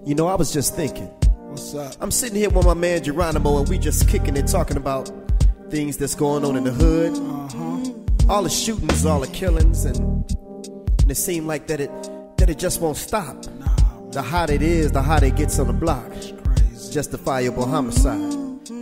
You know, I was just thinking. What's up? I'm sitting here with my man Jeronimo, and we just kicking it, talking about things that's going on in the hood. All the shootings, all the killings, and it seemed like that it just won't stop. The hotter it is, the hotter it gets on the block. Justifiable homicide.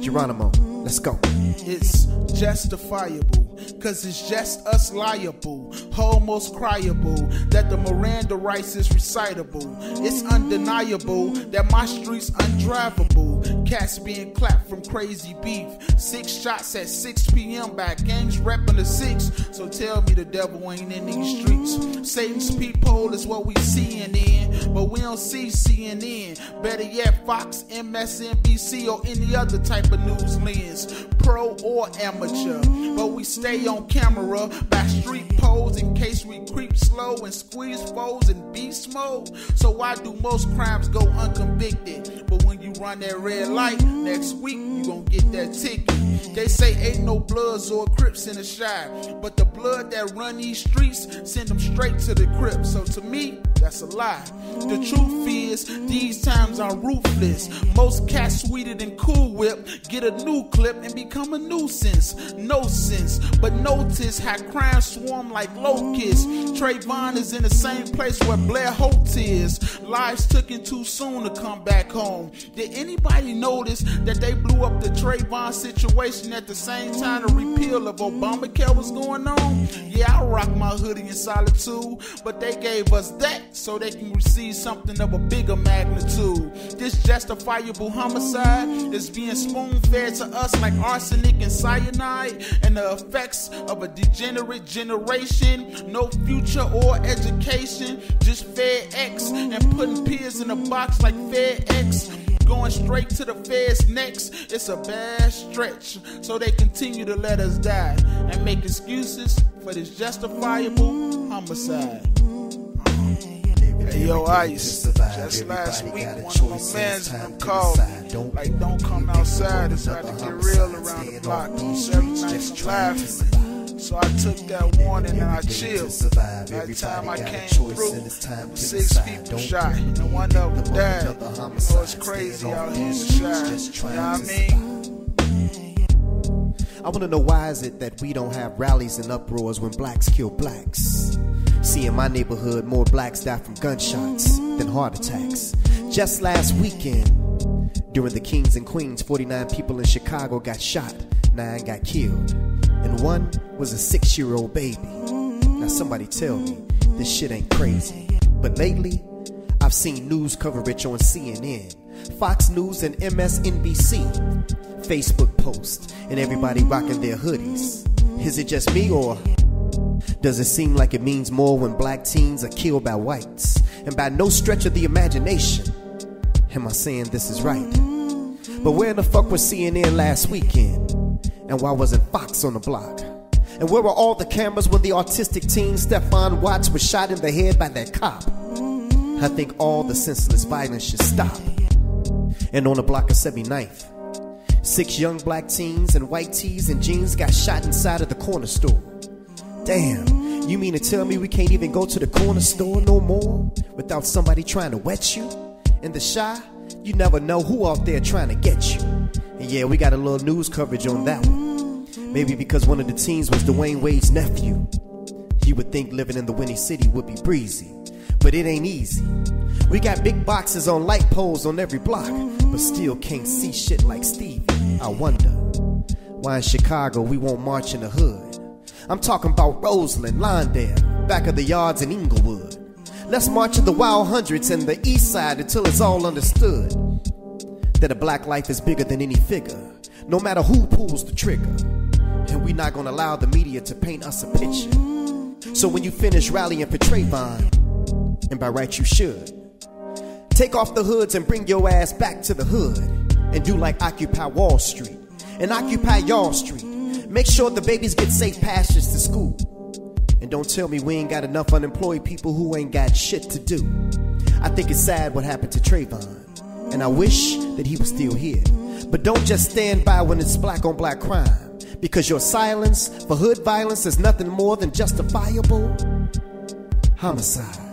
Jeronimo, let's go. It's justifiable, cause it's just us liable, almost cryable, that the Miranda rights is recitable. It's undeniable that my street's undrivable. Cats being clapped from crazy beef. 6 shots at 6 p.m. by gangs repping the 6. So tell me the devil ain't in these streets. Satan's peephole is what we seeing in, but we don't see CNN. Better yet, Fox, MSNBC, or any other type of news lens, pro or amateur. But we stay on camera by street poles in case we creep slow and squeeze foes in beast mode. So why do most crimes go unconvicted? But when you run that red light, next week you gon' get that ticket. They say ain't no Bloods or Crips in the Shy, but the blood that run these streets send them straight to the Crips. So to me, that's a lie. The truth is, these times are ruthless. Most cats sweeter than Cool Whip get a new clip and become a nuisance. No sense, but notice how crime swarm like locusts. Trayvon is in the same place where Blair Holt is. Lives took in too soon to come back home. Did anybody notice that they blew up the Trayvon situation at the same time the repeal of Obamacare was going on? Yeah, I rock my hoodie in solitude, but they gave us that so they can receive something of a bigger magnitude. This justifiable homicide is being spoon-fed to us like arsenic and cyanide, and the effects of a degenerate generation. No future or education, just FedEx and putting peers in a box like FedEx. Going straight to the feds next. It's a bad stretch, so they continue to let us die and make excuses for this justifiable homicide. Hey, yo, Ice, just last week one of my mans called me, like, don't come outside, it's about to get real around the block. 7 nights of laughing. So I took that warning and I chilled. By the time I came through, 6 people shot and one of them died. You know, it's crazy out here in the shot. You know what I mean? I want to know, why is it that we don't have rallies and uproars when blacks kill blacks? See, in my neighborhood, more blacks die from gunshots than heart attacks. Just last weekend, during the Kings and Queens, 49 people in Chicago got shot, 9 got killed, and 1 was a 6-year-old baby. Now somebody tell me this shit ain't crazy. But lately, I've seen news coverage on CNN, Fox News and MSNBC, Facebook posts, and everybody rocking their hoodies. Is it just me, or does it seem like it means more when black teens are killed by whites? And by no stretch of the imagination am I saying this is right. But where in the fuck was CNN last weekend? And why wasn't Fox on the block? And where were all the cameras when the autistic teen Stephon Watts was shot in the head by that cop? I think all the senseless violence should stop. And on the block of 79th, 6 young black teens in white tees and jeans got shot inside of the corner store. Damn, you mean to tell me we can't even go to the corner store no more without somebody trying to wet you? In the Chi, you never know who out there trying to get you. And yeah, we got a little news coverage on that one. Maybe because one of the teens was Dwayne Wade's nephew. You would think living in the Windy City would be breezy, but it ain't easy. We got big boxes on light poles on every block, but still can't see shit like Stevie. I wonder why in Chicago we won't march in the hood. I'm talking about Roseland, Lawndale, back of the yards in Inglewood. Let's march in the wild hundreds and the east side until it's all understood that a black life is bigger than any figure, no matter who pulls the trigger. And we're not gonna allow the media to paint us a picture. So when you finish rallying for Trayvon, and by right you should, take off the hoods and bring your ass back to the hood, and do like Occupy Wall Street and Occupy Y'all Street. Make sure the babies get safe passage to school. And don't tell me we ain't got enough unemployed people who ain't got shit to do. I think it's sad what happened to Trayvon, and I wish that he was still here. But don't just stand by when it's black on black crime, because your silence for hood violence is nothing more than justifiable homicide.